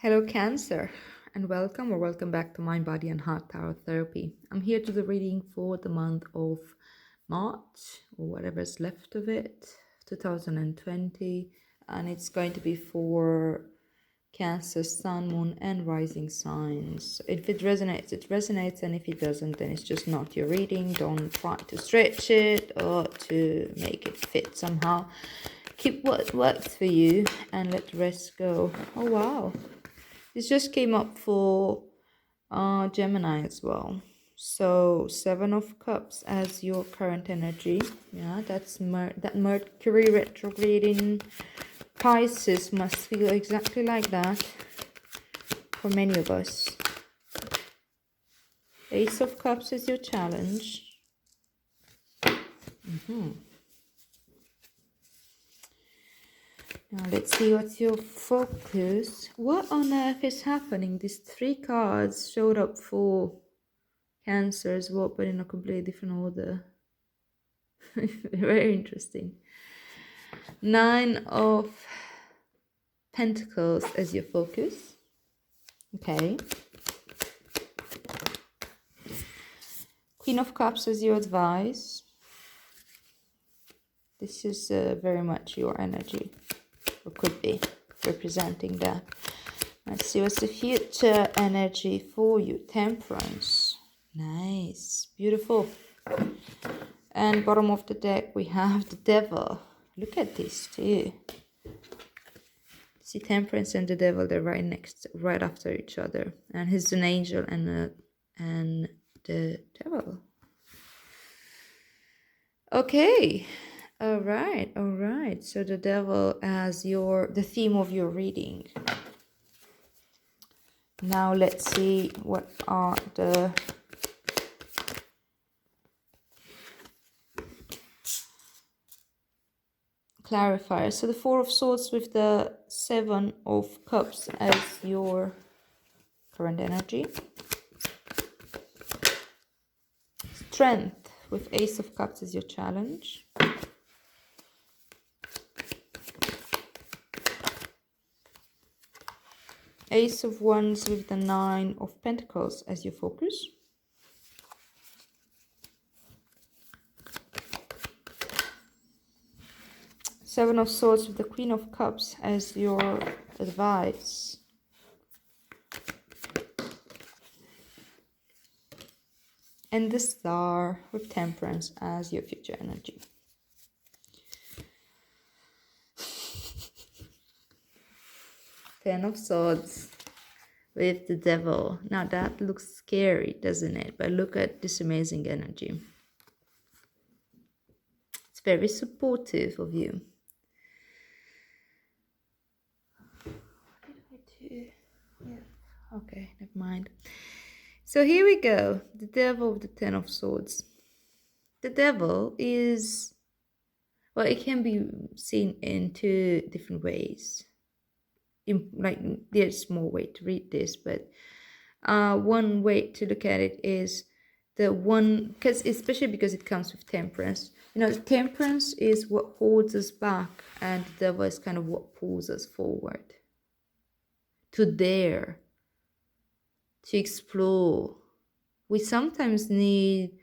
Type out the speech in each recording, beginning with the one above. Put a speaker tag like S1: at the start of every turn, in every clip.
S1: Hello, Cancer, and welcome back to Mind, Body, and Heart Tarot Therapy. I'm here to the reading for the month of March, or whatever's left of it, 2020, and it's going to be for Cancer, Sun, Moon, and Rising signs. If it resonates, it resonates, and if it doesn't, then it's just not your reading. Don't try to stretch it or to make it fit somehow. Keep what works for you and let the rest go. Oh, wow. This just came up for Gemini as well. So 7 of Cups as your current energy. Yeah, that's that Mercury retrograde in Pisces must feel exactly like that for many of us. Ace of Cups is your challenge. Now let's see what's your focus. What on earth is happening? These 3 cards showed up for Cancer as well, but in a completely different order. Very interesting. 9 of Pentacles as your focus. Okay. Queen of Cups as your advice. This is very much your energy, or could be representing that. Let's see what's the future energy for you. Temperance. Nice. Beautiful. And bottom of the deck we have the Devil. Look at this too. See, Temperance and the Devil, they're right after each other. And he's an angel and the Devil. Okay. All right. So the Devil as the theme of your reading. Now let's see what are the clarifiers. So the 4 of Swords with the 7 of Cups as your current energy. Strength with Ace of Cups as your challenge. Ace of Wands with the 9 of Pentacles as your focus. Seven of Swords with the Queen of Cups as your advice. And the Star with Temperance as your future energy. Ten of Swords with the Devil. Now that looks scary, doesn't it? But look at this amazing energy. It's very supportive of you. What did I do? Yeah. Okay, never mind. So here we go. The Devil with the 10 of Swords. The Devil is, well, it can be seen in 2 different ways. There's more way to read this, but one way to look at it is the one, especially because it comes with Temperance. Temperance is what holds us back, and the Devil is kind of what pulls us forward to dare, to explore. We sometimes need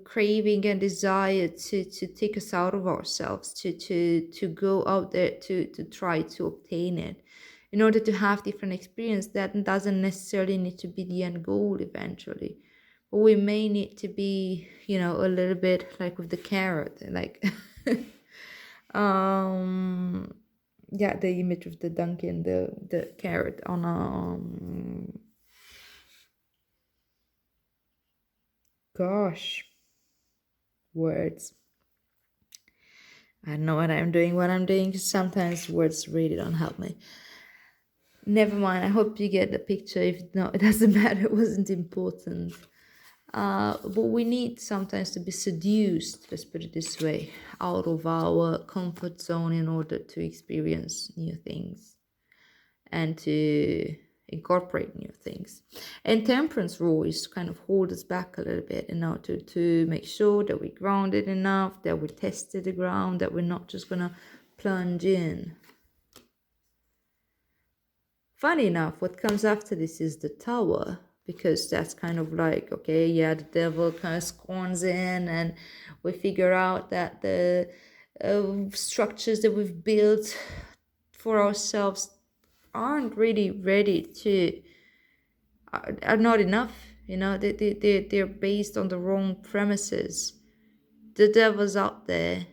S1: craving and desire to take us out of ourselves, to go out there to try to obtain it in order to have different experience. That doesn't necessarily need to be the end goal eventually, but we may need to be, a little bit like with the carrot, like yeah, the image of the donkey and the carrot on a gosh, words. I don't know what I'm doing because sometimes words really don't help me. Never mind, I hope you get the picture. If not, it doesn't matter, it wasn't important. But we need sometimes to be seduced, let's put it this way, out of our comfort zone in order to experience new things and to incorporate new things. And Temperance rule is kind of hold us back a little bit in order to make sure that we're grounded enough, that we tested the ground, that we're not just gonna plunge in Funny enough, what comes after this is the Tower, because that's kind of like, okay, yeah, the devil kind of scorns in, and we figure out that the structures that we've built for ourselves aren't really ready to, are not enough. They're based on the wrong premises. The devil's out there.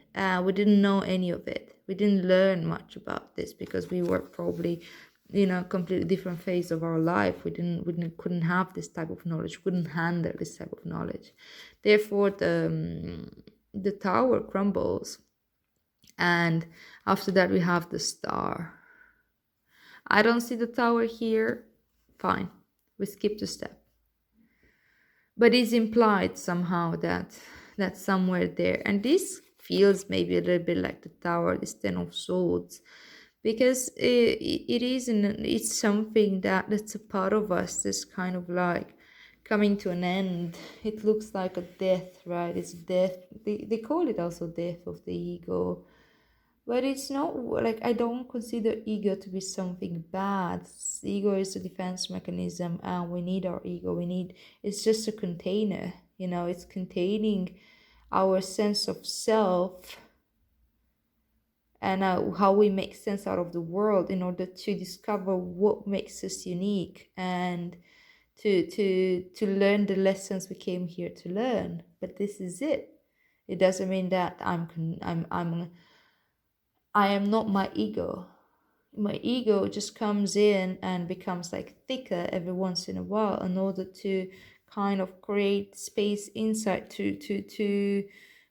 S1: We didn't know any of it. We didn't learn much about this because we were probably in a completely different phase of our life. Couldn't have this type of knowledge. Couldn't handle this type of knowledge. Therefore, the tower crumbles, and after that we have the star. I don't see the tower here. Fine, we skip the step. But it's implied somehow that that's somewhere there. And this feels maybe a little bit like the Tower, this Ten of Swords, because it's something that's a part of us that's kind of like coming to an end. It looks like a death, right? It's death. They call it also death of the ego. But it's not like, I don't consider ego to be something bad. Ego is a defense mechanism, and we need our ego. It's just a container, it's containing our sense of self and how we make sense out of the world in order to discover what makes us unique and to learn the lessons we came here to learn. But this is it. It doesn't mean that I am not my ego. My ego just comes in and becomes like thicker every once in a while in order to kind of create space inside to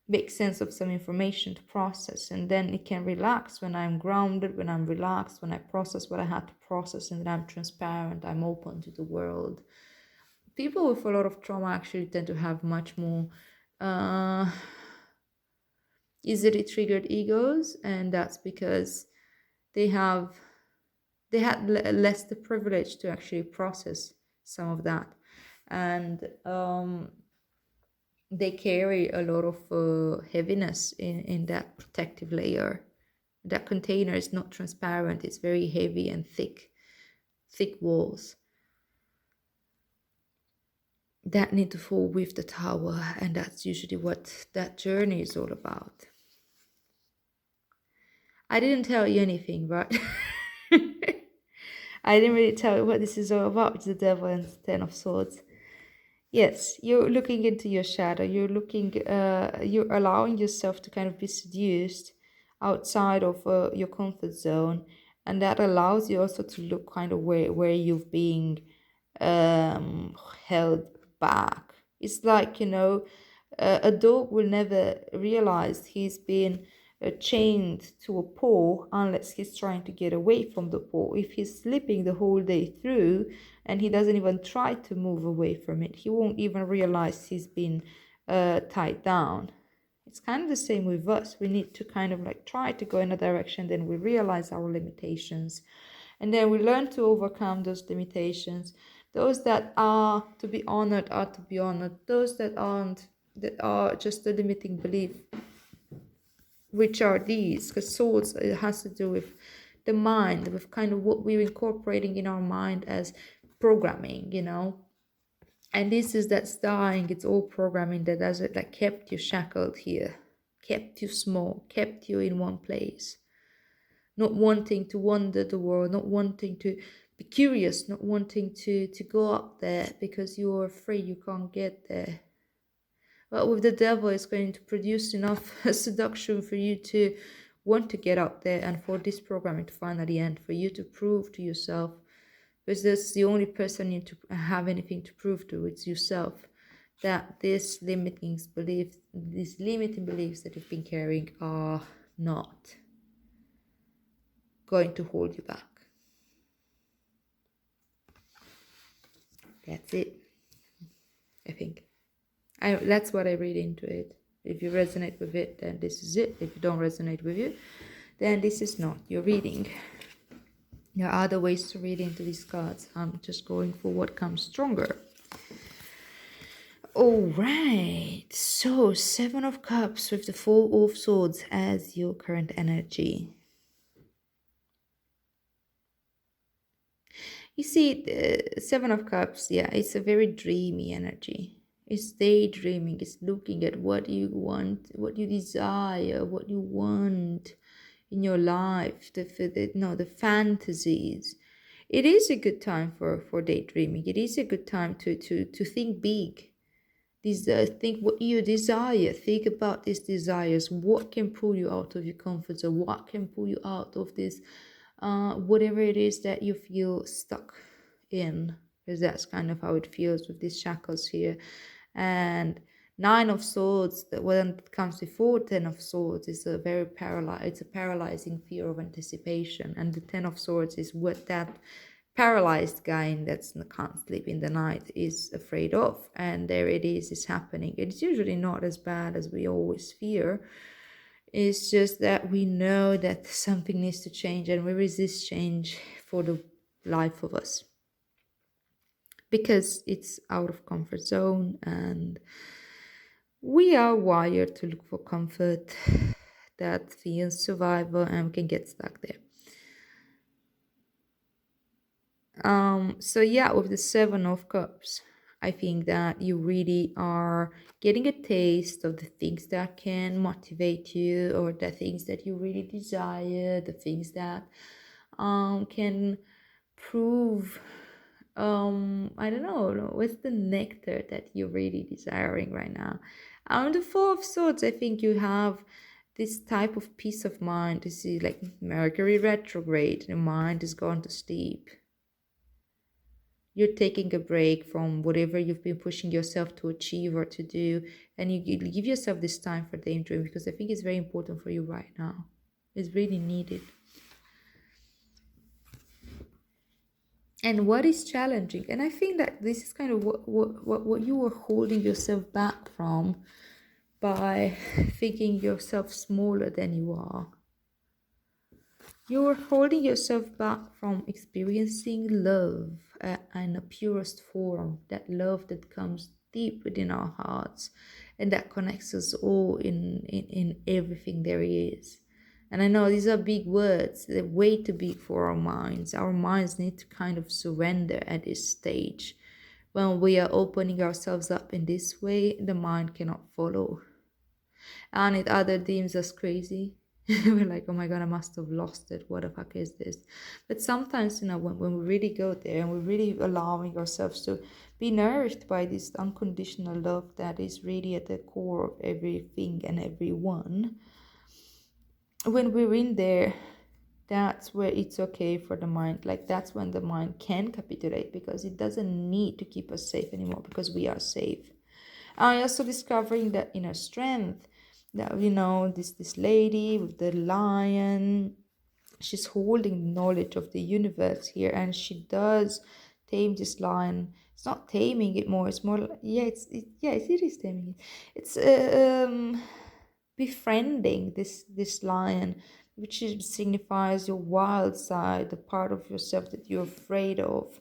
S1: make sense of some information to process. And then it can relax when I'm grounded, when I'm relaxed, when I process what I had to process, and then I'm transparent, I'm open to the world. People with a lot of trauma actually tend to have much more easily triggered egos, and that's because they had less the privilege to actually process some of that, and they carry a lot of heaviness in that protective layer. That container is not transparent. It's very heavy and thick walls that need to fall with the tower, and that's usually what that journey is all about. I didn't tell you anything, right? I didn't really tell you what this is all about. It's the devil and the Ten of Swords. Yes, you're looking into your shadow. You're allowing yourself to kind of be seduced outside of your comfort zone, and that allows you also to look kind of where you've been held back. It's like, a dog will never realize he's been chained to a paw unless he's trying to get away from the paw. If he's sleeping the whole day through and he doesn't even try to move away from it, he won't even realize he's been tied down. It's kind of the same with us. We need to kind of like try to go in a direction, then we realize our limitations, and then we learn to overcome those limitations. Those that are to be honored are to be honored. Those that aren't, that are just a limiting belief. Which are these? Because swords, it has to do with the mind, with kind of what we're incorporating in our mind as programming, And this is that's dying. It's all programming that does it, that kept you shackled here, kept you small, kept you in one place, not wanting to wander the world, not wanting to be curious, not wanting to go up there because you're afraid you can't get there. But with the devil, it's going to produce enough seduction for you to want to get out there, and for this programming to finally end, for you to prove to yourself, because that's the only person you to have anything to prove to, it's yourself, that these limiting beliefs that you've been carrying are not going to hold you back. That's it, I think. That's what I read into it. If you resonate with it, then this is it. If you don't resonate with it, then this is not your reading. There are other ways to read into these cards. I'm just going for what comes stronger. All right. So, Seven of Cups with the Four of Swords as your current energy. You see, the Seven of Cups, yeah, it's a very dreamy energy. It's daydreaming. It's looking at what you want, what you desire, what you want in your life, the fantasies. It is a good time for daydreaming. It is a good time to think big. Think what you desire. Think about these desires. What can pull you out of your comfort zone? What can pull you out of this, whatever it is that you feel stuck in? Because that's kind of how it feels with these shackles here. And Nine of Swords, that when it comes before Ten of Swords, is a very it's a paralyzing fear of anticipation. And the Ten of Swords is what that paralyzed guy that can't sleep in the night is afraid of. And there it is happening. It's usually not as bad as we always fear. It's just that we know that something needs to change, and we resist change for the life of us, because it's out of comfort zone, and we are wired to look for comfort that feels survival, and we can get stuck there. So yeah, with the Seven of Cups, I think that you really are getting a taste of the things that can motivate you, or the things that you really desire, the things that can prove, I don't know, what's the nectar that you're really desiring right now. The Four of Swords, I think you have this type of peace of mind. This is like Mercury retrograde, the mind is gone to sleep. You're taking a break from whatever you've been pushing yourself to achieve or to do, and you give yourself this time for daydream, because I think it's very important for you right now. It's really needed. And what is challenging, and I think that this is kind of what you were holding yourself back from by thinking yourself smaller than you are. You're holding yourself back from experiencing love in the purest form, that love that comes deep within our hearts and that connects us all in everything there is. And I know these are big words, they're way too big for our minds. Our minds need to kind of surrender at this stage. When we are opening ourselves up in this way, the mind cannot follow. And it either deems us crazy. We're like, oh my god, I must have lost it. What the fuck is this? But sometimes, when we really go there and we're really allowing ourselves to be nourished by this unconditional love that is really at the core of everything and everyone, when we're in there, that's where it's okay for the mind. Like, that's when the mind can capitulate, because it doesn't need to keep us safe anymore, because we are safe. I also discovering that inner strength, that this lady with the lion, she's holding knowledge of the universe here, and she does tame this lion. It's not taming it more, it's more like, it is taming it. It's befriending this lion, which signifies your wild side, the part of yourself that you're afraid of.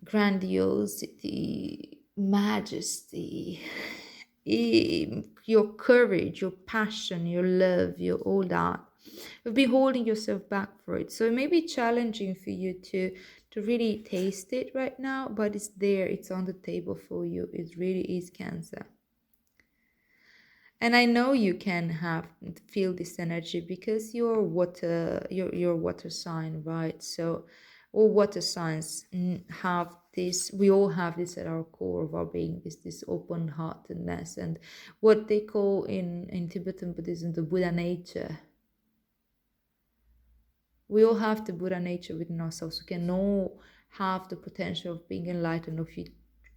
S1: Grandiosity, majesty, your courage, your passion, your love, your all that. You've been holding yourself back for it. So it may be challenging for you to really taste it right now, but it's there, it's on the table for you. It really is, Cancer. And I know you can feel this energy, because you're water, your water sign, right? So all water signs have this, we all have this at our core of our being, this open heartedness, and what they call in Tibetan Buddhism the Buddha nature. We all have the Buddha nature within ourselves. We can all have the potential of being enlightened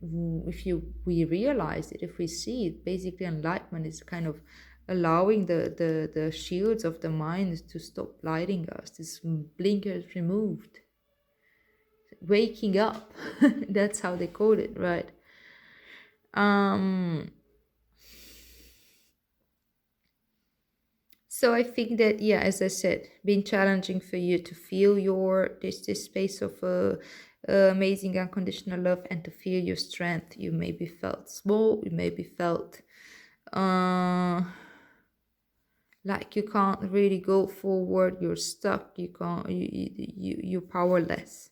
S1: we realize it, if we see it. Basically, enlightenment is kind of allowing the shields of the mind to stop lighting us, this blinkers removed, waking up. That's how they call it, right? So I think that, yeah, as I said, been challenging for you to feel this space of amazing unconditional love, and to feel your strength. You maybe felt small, you maybe felt like you can't really go forward, you're stuck, you're powerless.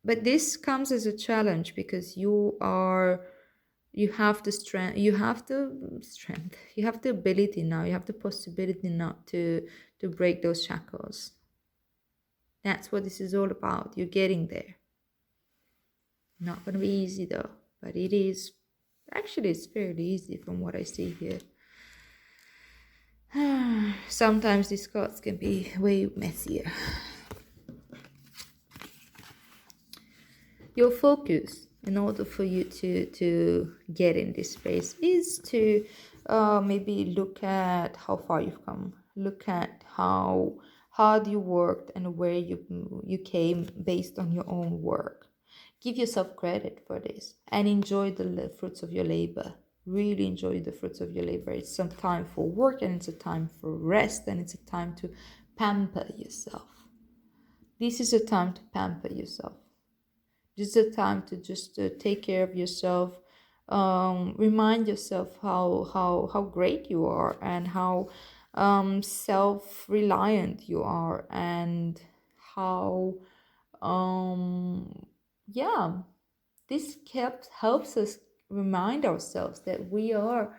S1: But this comes as a challenge because you have the strength, you have the ability now, you have the possibility now to break those shackles. That's what this is all about. You're getting there. Not going to be easy though, but it is. Actually, it's fairly easy from what I see here. Sometimes these cards can be way messier. Your focus in order for you to get in this space is to maybe look at how far you've come, look at how hard you worked and where you came based on your own work. Give yourself credit for this and enjoy the fruits of your labor. Really enjoy the fruits of your labor. It's some time for work, and it's a time for rest, and it's a time to pamper yourself. This is a time to pamper yourself. This is a time to just take care of yourself. Remind yourself how great you are, and how self-reliant you are, and how yeah, this helps us remind ourselves that we are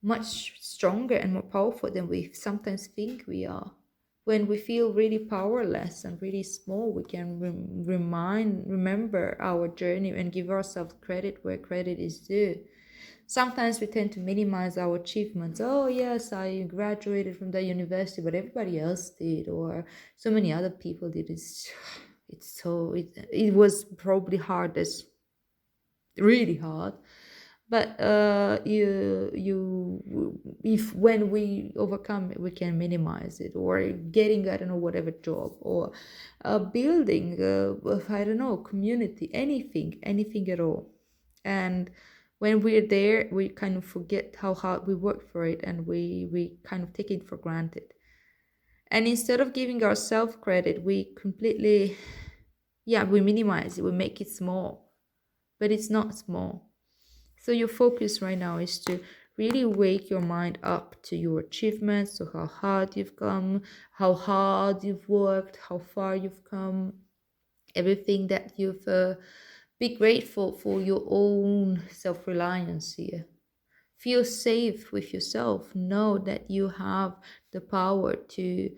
S1: much stronger and more powerful than we sometimes think we are. When we feel really powerless and really small, we can remember our journey and give ourselves credit where credit is due. Sometimes we tend to minimize our achievements. Oh yes, I graduated from that university, but everybody else did, or so many other people did. It was probably hardest, really hard. But if when we overcome it, we can minimize it, or getting, I don't know, whatever job, or building I don't know, community, anything at all. And when we're there, we kind of forget how hard we worked for it, and we kind of take it for granted. And instead of giving ourselves credit, we completely, we minimize it, we make it small, but it's not small. So your focus right now is to really wake your mind up to your achievements, to how hard you've come, how hard you've worked, how far you've come, everything that you've be grateful for your own self-reliance here. Feel safe with yourself. Know that you have the power to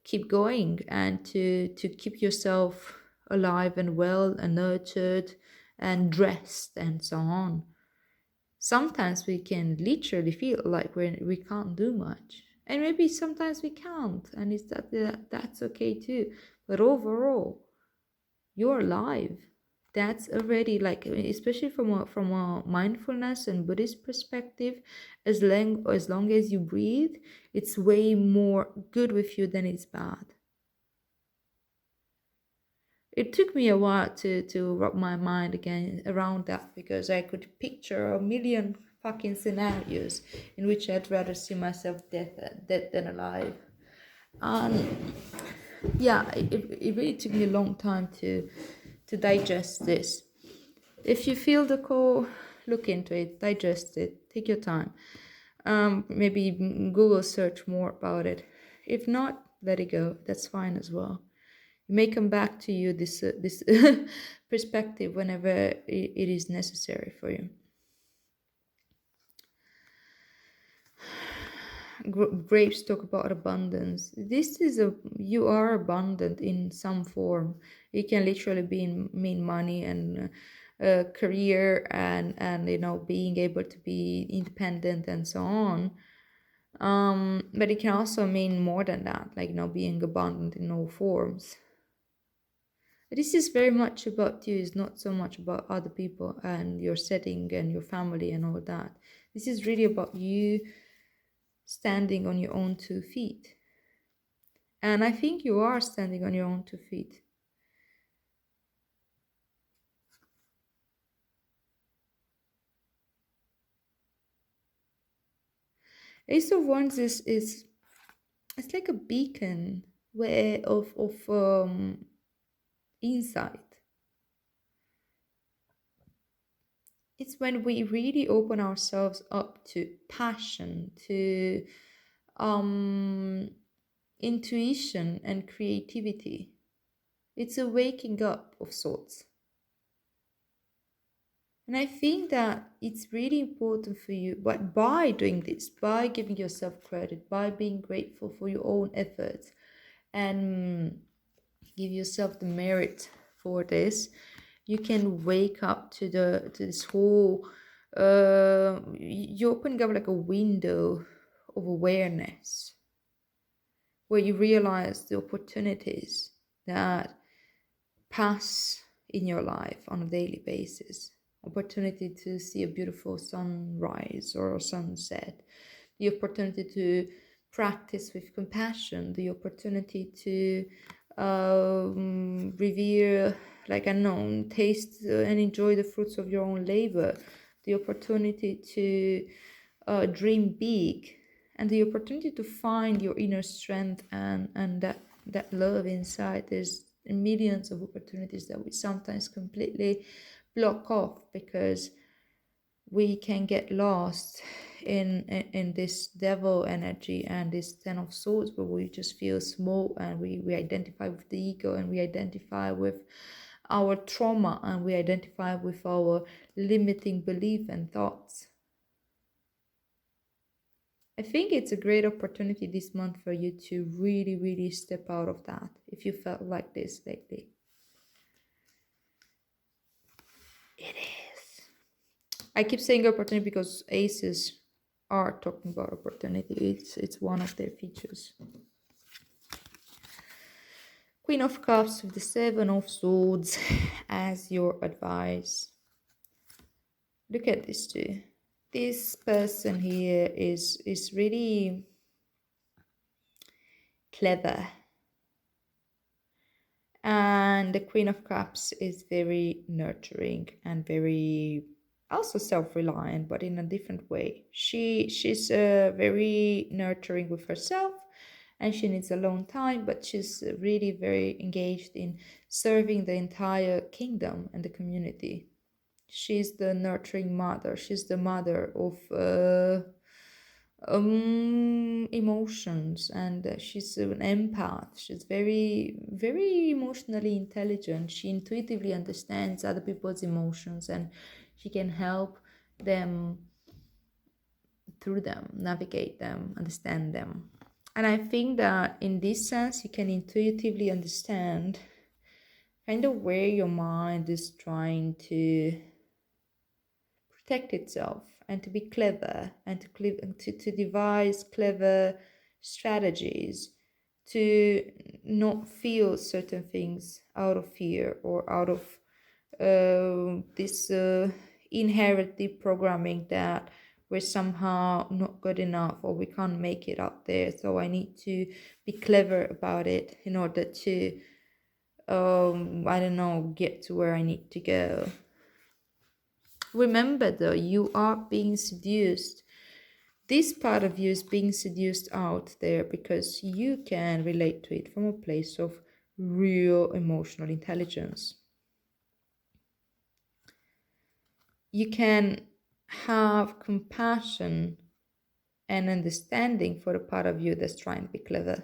S1: keep going, and to keep yourself alive and well and nurtured and dressed and so on. Sometimes we can literally feel like we can't do much, and maybe sometimes we can't, and that's okay too. But overall, you're alive. That's already, like, especially from a mindfulness and Buddhist perspective, as long as you breathe, it's way more good with you than it's bad. It took me a while to wrap my mind again around that, because I could picture a million fucking scenarios in which I'd rather see myself dead than alive. And yeah, it really took me a long time to digest this. If you feel the call, look into it, digest it, take your time. Maybe Google search more about it. If not, let it go. That's fine as well. It may come back to you, this perspective, whenever it is necessary for you. Grapes talk about abundance. You are abundant in some form. It can literally mean money and career, and being able to be independent and so on. But it can also mean more than that, like being abundant in all forms. This is very much about you. It's not so much about other people and your setting and your family and all that. This is really about you standing on your own 2 feet. And I think you are standing on your own 2 feet. Ace of Wands is it's like a beacon of insight. It's when we really open ourselves up to passion, to intuition and creativity. It's a waking up of sorts. And I think that it's really important for you, but by doing this, by giving yourself credit, by being grateful for your own efforts, and give yourself the merit for this, you can wake up to this whole you're opening up like a window of awareness where you realize the opportunities that pass in your life on a daily basis. Opportunity to see a beautiful sunrise or a sunset, the opportunity to practice with compassion, the opportunity to revere, like I know, taste and enjoy the fruits of your own labor, the opportunity to dream big, and the opportunity to find your inner strength and that love inside. There's millions of opportunities that we sometimes completely block off because we can get lost in this devil energy and this ten of swords, where we just feel small, and we identify with the ego, and we identify with our trauma, and we identify with our limiting belief and thoughts. I think it's a great opportunity this month for you to really, really step out of that if you felt like this lately. It is. I keep saying opportunity because aces are talking about opportunity. It's one of their features. Queen of Cups with the Seven of Swords as your advice. Look at this too. This person here is really clever. And the Queen of Cups is very nurturing and very also self-reliant, but in a different way. She's very nurturing with herself, and she needs alone time, but she's really very engaged in serving the entire kingdom and the community. She's the nurturing mother. She's the mother of emotions, and she's an empath. She's very, very emotionally intelligent. She intuitively understands other people's emotions, and she can help them through them, navigate them, understand them. And I think that in this sense, you can intuitively understand kind of where your mind is trying to protect itself, and to be clever, and to devise clever strategies to not feel certain things out of fear or out of this inherent deprogramming that we're somehow not good enough or we can't make it out there. So I need to be clever about it in order to, I don't know, get to where I need to go. Remember though, you are being seduced. This part of you is being seduced out there because you can relate to it from a place of real emotional intelligence. You can have compassion and understanding for the part of you that's trying to be clever.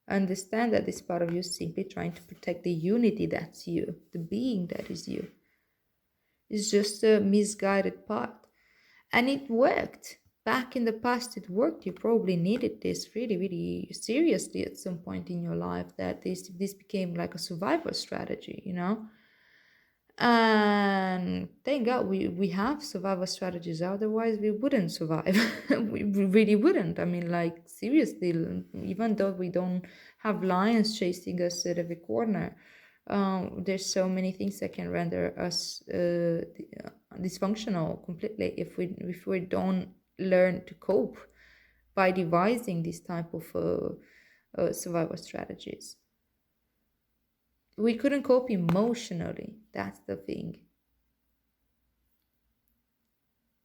S1: Understand that this part of you is simply trying to protect the unity that's you, the being that is you. It's just a misguided part. And it worked. Back in the past, it worked. You probably needed this really, really seriously at some point in your life, that this became like a survival strategy, you know? And thank God we have survival strategies. Otherwise, we wouldn't survive. We really wouldn't. I mean, like, seriously, even though we don't have lions chasing us at every corner, there's so many things that can render us dysfunctional completely if we don't learn to cope by devising this type of survival strategies. We couldn't cope emotionally. That's the thing.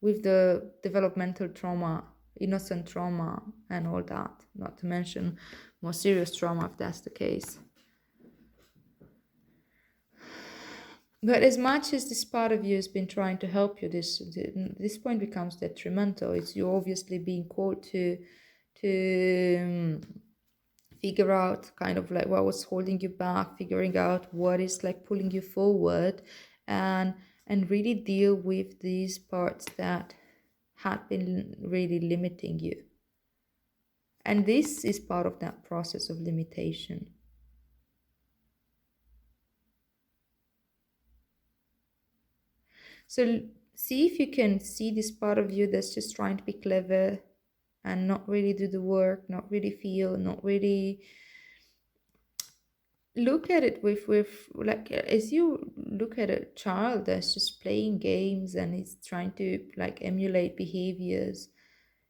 S1: With the developmental trauma, innocent trauma, and all that, not to mention more serious trauma if that's the case. But as much as this part of you has been trying to help you, this point becomes detrimental. It's you obviously being called to figure out kind of like what was holding you back, figuring out what is like pulling you forward, and really deal with these parts that had been really limiting you. And this is part of that process of limitation. So see if you can see this part of you that's just trying to be clever and not really do the work, not really feel, not really look at it with like, as you look at a child that's just playing games and is trying to like emulate behaviors.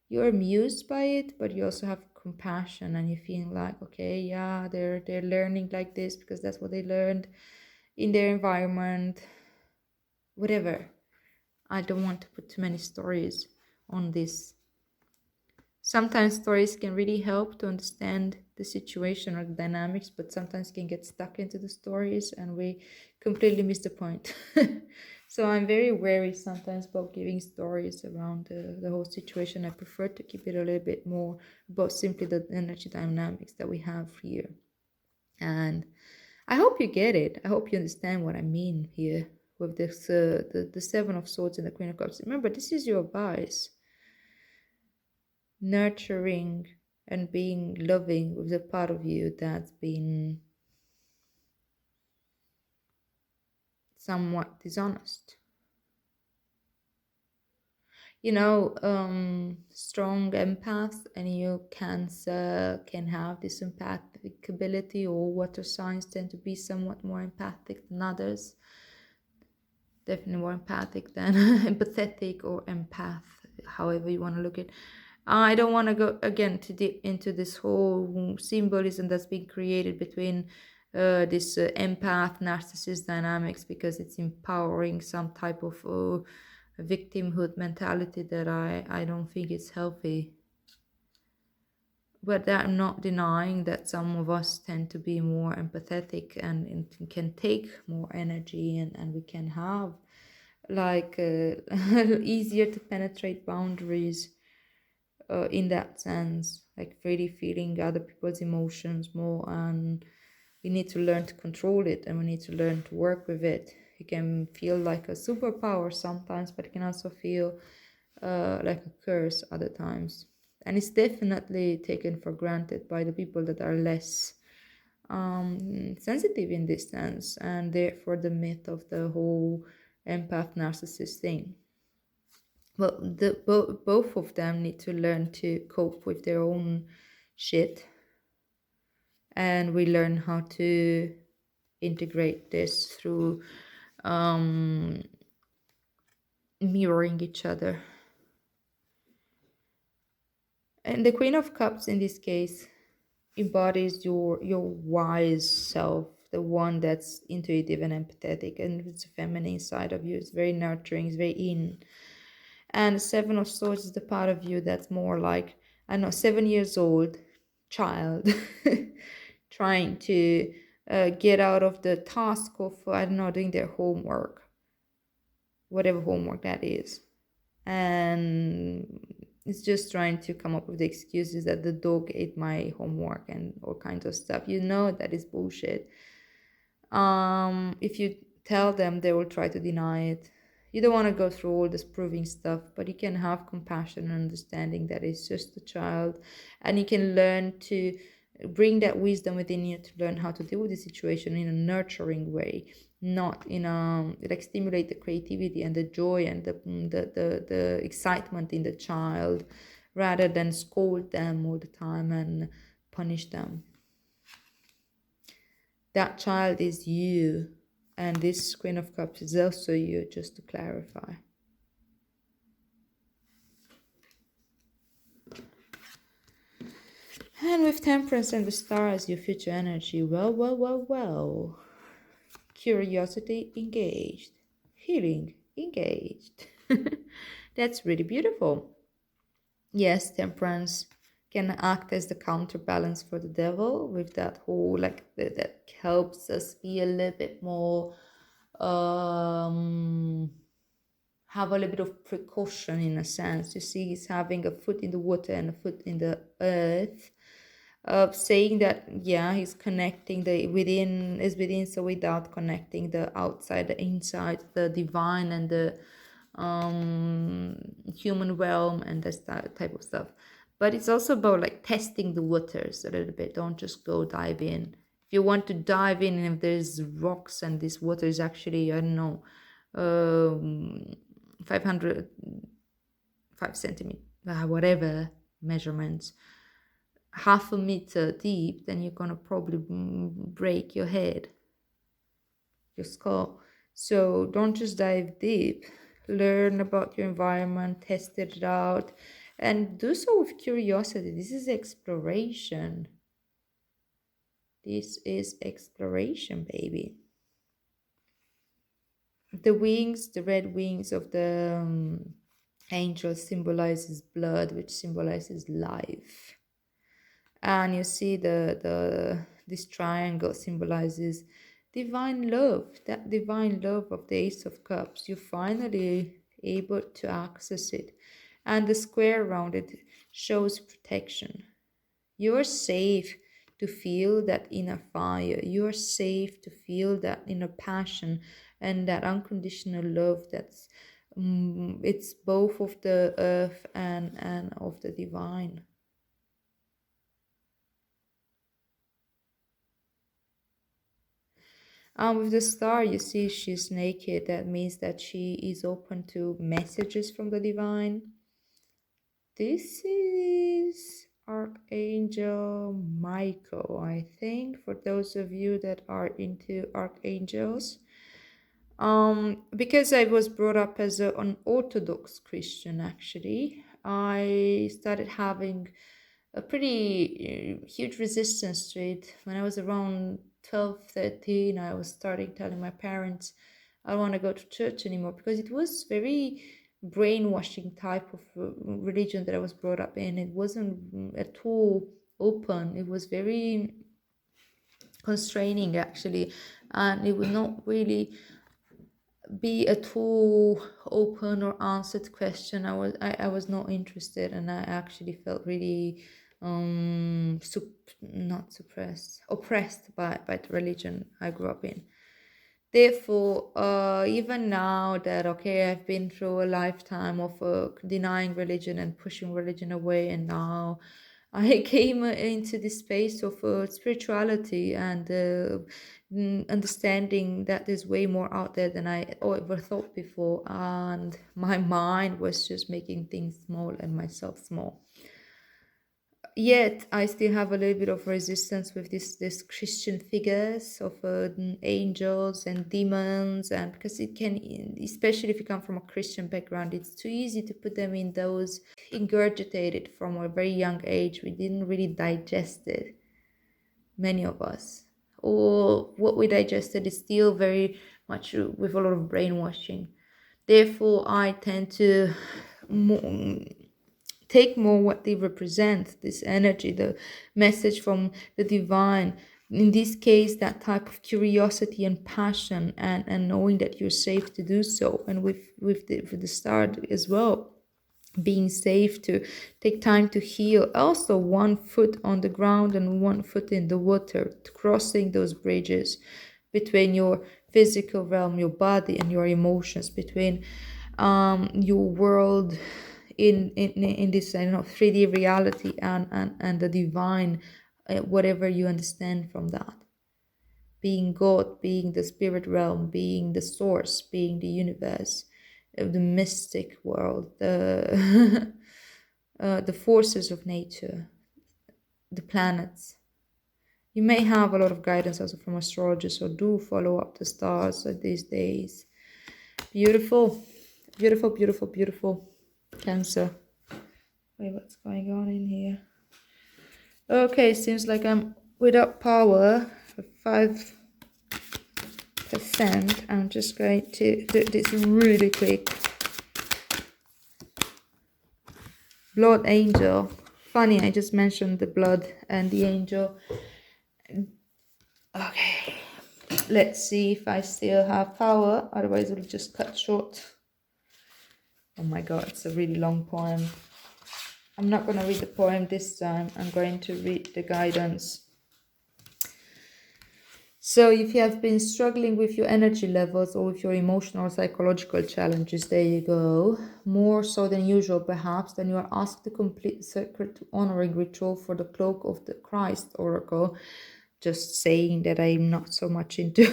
S1: You're amused by it, but you also have compassion, and you feel like, okay, yeah, they're learning like this because that's what they learned in their environment, whatever. I don't want to put too many stories on this. Sometimes stories can really help to understand the situation or the dynamics, but sometimes can get stuck into the stories and we completely miss the point. So I'm very wary sometimes about giving stories around the whole situation. I prefer to keep it a little bit more about simply the energy dynamics that we have here. And I hope you get it. I hope you understand what I mean here with this the Seven of Swords and the Queen of Cups. Remember, this is your advice. Nurturing and being loving with the part of you that's been somewhat dishonest. Strong empath and you Cancer can have this empathic ability, or water signs tend to be somewhat more empathic than others. Definitely more empathic than empathetic or empath, however you want to look at it. I don't want to go again too deep into this whole symbolism that's been created between this empath narcissist dynamics, because it's empowering some type of victimhood mentality that I don't think is healthy. But I'm not denying that some of us tend to be more empathetic and it can take more energy, and we can have like easier to penetrate boundaries in that sense, like really feeling other people's emotions more, and we need to learn to control it and we need to learn to work with it. It can feel like a superpower sometimes, but it can also feel like a curse other times. And it's definitely taken for granted by the people that are less sensitive in this sense, and therefore the myth of the whole empath narcissist thing. Well, both of them need to learn to cope with their own shit, and we learn how to integrate this through mirroring each other. And the Queen of Cups in this case embodies your wise self, the one that's intuitive and empathetic, and it's the feminine side of you. It's very nurturing, it's very in. And Seven of Swords is the part of you that's more like, I don't know, 7 years old child trying to get out of the task of, I don't know, doing their homework, whatever homework that is. And it's just trying to come up with the excuses that the dog ate my homework and all kinds of stuff. You know that is bullshit. If you tell them, they will try to deny it. You don't want to go through all this proving stuff, but you can have compassion and understanding that it's just a child, and you can learn to bring that wisdom within you to learn how to deal with the situation in a nurturing way, not in a like stimulate the creativity and the joy and the excitement in the child, rather than scold them all the time and punish them. That child is you, and this Queen of Cups is also you, just to clarify. And with Temperance and the Star as your future energy, well. Curiosity engaged. Healing engaged. That's really beautiful. Yes, Temperance can act as the counterbalance for the devil, with that whole like that helps us be a little bit more have a little bit of precaution in a sense. You see, he's having a foot in the water and a foot in the earth. saying that, yeah, he's connecting the within is within, so without connecting the outside, the inside, the divine and the human realm and this type of stuff. But it's also about like testing the waters a little bit. Don't just go dive in. If you want to dive in, and if there's rocks and this water is actually, I don't know, 500 5 centimeter, whatever measurements, half a meter deep, then you're gonna probably break your head, your skull. So don't just dive deep. Learn about your environment, test it out, and do so with curiosity. This is exploration. This is exploration, baby. The wings, the red wings of the angel symbolizes blood, which symbolizes life. And you see this triangle symbolizes divine love, that divine love of the Ace of Cups. You're finally able to access it. And the square around it shows protection. You're safe to feel that inner fire. You're safe to feel that inner passion and that unconditional love that's it's both of the earth and of the divine. With the star, you see she's naked. That means that she is open to messages from the divine. This is Archangel Michael, I think, for those of you that are into archangels. Because I was brought up as an Orthodox Christian, actually, I started having a pretty huge resistance to it. When I was around 12, 13, I was starting telling my parents I don't want to go to church anymore, because it was very brainwashing type of religion that I was brought up in. It wasn't at all open. It was very constraining, actually, and it would not really be at all open or answered question. I was not interested, and I actually felt really not suppressed, oppressed by the religion I grew up in. Therefore, even now that, okay, I've been through a lifetime of denying religion and pushing religion away, and now I came into this space of spirituality and understanding that there's way more out there than I ever thought before, and my mind was just making things small and myself small. Yet I still have a little bit of resistance with this Christian figures of angels and demons, and because it can, especially if you come from a Christian background, it's too easy to put them in those ingurgitated from a very young age. We didn't really digest it, many of us, or what we digested is still very much with a lot of brainwashing. Therefore, I tend to take more what they represent, this energy, the message from the divine. In this case, that type of curiosity and passion, and knowing that you're safe to do so. And with the start as well, being safe to take time to heal. Also, one foot on the ground and one foot in the water, crossing those bridges between your physical realm, your body, and your emotions, between your world in this, I don't know, 3D reality and the divine, whatever you understand from that. Being God, being the spirit realm, being the source, being the universe, the mystic world, the the forces of nature, the planets. You may have a lot of guidance also from astrologers, so do follow up the stars these days. Beautiful, beautiful, beautiful, beautiful. Cancer. Wait, what's going on in here? Okay, seems like I'm without power for 5%. I'm just going to do this really quick. Blood angel. Funny, I just mentioned the blood and the angel. Okay, let's see if I still have power, otherwise it'll just cut short. Oh my god, it's a really long poem. I'm not going to read the poem this time. I'm going to read the guidance. So if you have been struggling with your energy levels or with your emotional or psychological challenges, there you go. More so than usual, perhaps, then you are asked to complete the sacred honoring ritual for the cloak of the Christ oracle. Just saying that I'm not so much into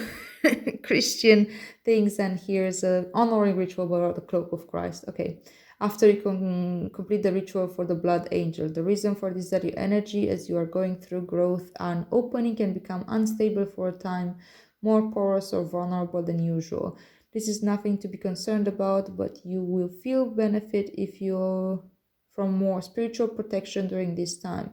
S1: Christian things, and here's a honoring ritual about the cloak of Christ. Okay. After you complete the ritual for the blood angel, the reason for this is that your energy as you are going through growth and opening can become unstable for a time, more porous or vulnerable than usual. This is nothing to be concerned about, but you will feel benefit if you're from more spiritual protection during this time.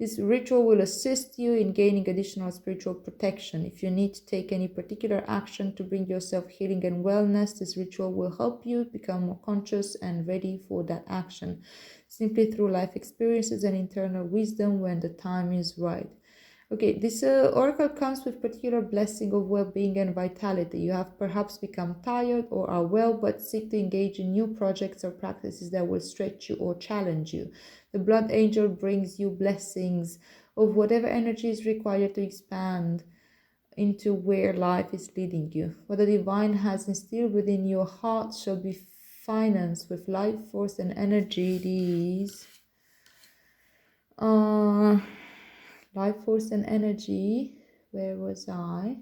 S1: This ritual will assist you in gaining additional spiritual protection. If you need to take any particular action to bring yourself healing and wellness, this ritual will help you become more conscious and ready for that action, simply through life experiences and internal wisdom when the time is right. Okay, this oracle comes with particular blessing of well-being and vitality. You have perhaps become tired or are well, but seek to engage in new projects or practices that will stretch you or challenge you. The blood angel brings you blessings of whatever energy is required to expand into where life is leading you. What the divine has instilled within your heart shall be financed with life force and energy. These life force and energy. Where was I?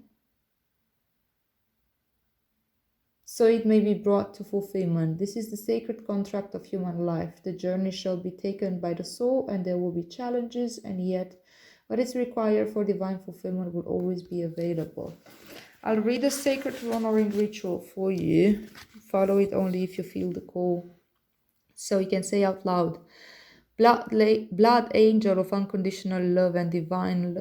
S1: So it may be brought to fulfillment. This is the sacred contract of human life. The journey shall be taken by the soul, and there will be challenges, and yet what is required for divine fulfillment will always be available. I'll read the sacred honoring ritual for you. Follow it only if you feel the call. So you can say out loud, blood angel of unconditional love and divine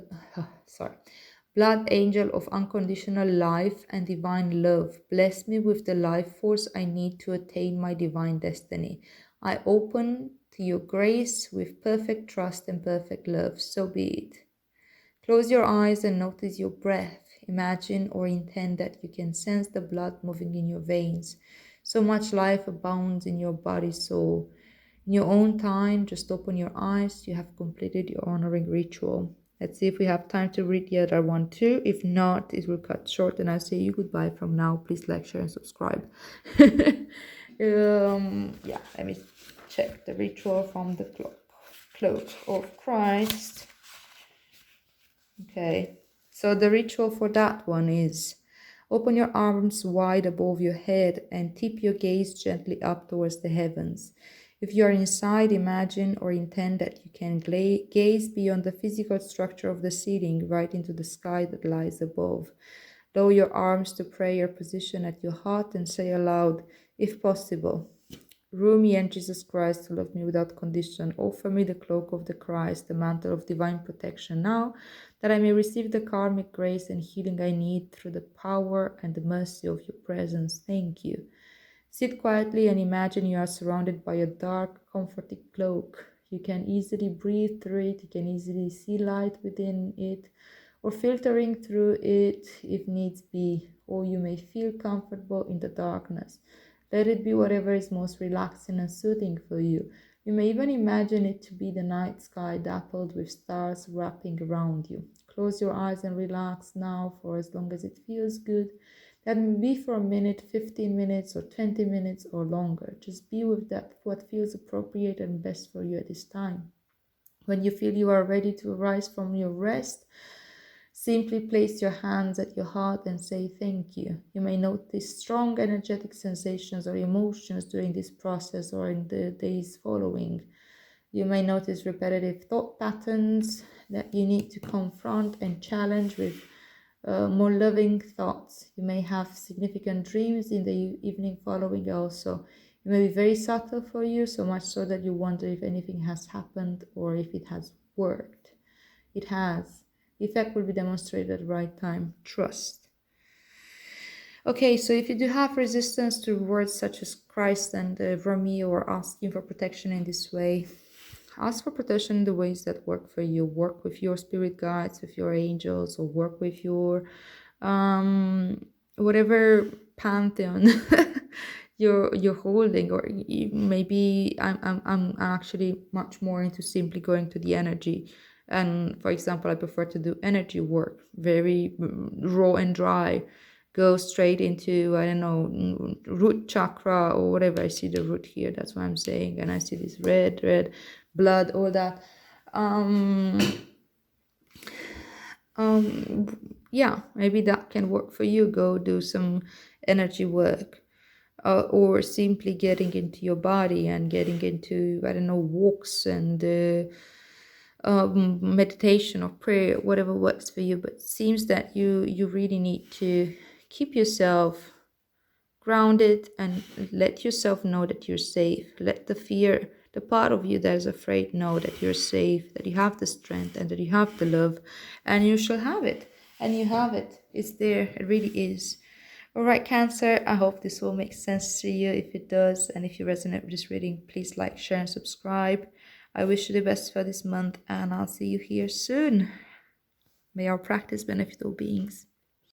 S1: blood angel of unconditional life and divine love, bless me with the life force I need to attain my divine destiny. I open to your grace with perfect trust and perfect love. So be it. Close your eyes and notice your breath. Imagine or intend that you can sense the blood moving in your veins. So much life abounds in your body, soul. In your own time, just open your eyes. You have completed your honoring ritual. Let's see if we have time to read the other one too. If not, it will cut short and I'll say you goodbye from now. Please like, share, and subscribe. Yeah, let me check the ritual from the cloak of Christ. Okay, so the ritual for that one is open your arms wide above your head and tip your gaze gently up towards the heavens. If you are inside, imagine or intend that you can gaze beyond the physical structure of the ceiling right into the sky that lies above. Lower your arms to prayer position at your heart and say aloud, if possible, rule me and Jesus Christ to love me without condition. Offer me the cloak of the Christ, the mantle of divine protection now, that I may receive the karmic grace and healing I need through the power and the mercy of your presence. Thank you. Sit quietly and imagine you are surrounded by a dark, comforting cloak. You can easily breathe through it, you can easily see light within it, or filtering through it if needs be, or you may feel comfortable in the darkness. Let it be whatever is most relaxing and soothing for you. You may even imagine it to be the night sky dappled with stars wrapping around you. Close your eyes and relax now for as long as it feels good. That may be for a minute, 15 minutes, or 20 minutes, or longer. Just be with that, what feels appropriate and best for you at this time. When you feel you are ready to rise from your rest, simply place your hands at your heart and say thank you. You may notice strong energetic sensations or emotions during this process or in the days following. You may notice repetitive thought patterns that you need to confront and challenge with more loving thoughts. You may have significant dreams in the evening following also. It may be very subtle for you, so much so that you wonder if anything has happened or if it has worked. It has. The effect will be demonstrated at the right time. Trust. Okay, so if you do have resistance to words such as Christ and Romeo or asking for protection in this way, ask for protection in the ways that work for you. Work with your spirit guides, with your angels, or work with your whatever pantheon you're holding, or maybe I'm actually much more into simply going to the energy. And for example, I prefer to do energy work, very raw and dry, go straight into, I don't know, root chakra or whatever. I see the root here, that's what I'm saying, and I see this red blood, all that. um yeah, maybe that can work for you. Go do some energy work, or simply getting into your body and getting into, I don't know, walks and meditation or prayer, whatever works for you. But it seems that you really need to keep yourself grounded and let yourself know that you're safe. Let the fear, the part of you that is afraid, know that you're safe, that you have the strength and that you have the love, and you shall have it. And you have it. It's there. It really is. All right, Cancer, I hope this will make sense to you. If it does, and if you resonate with this reading, please like, share, and subscribe. I wish you the best for this month, and I'll see you here soon. May our practice benefit all beings.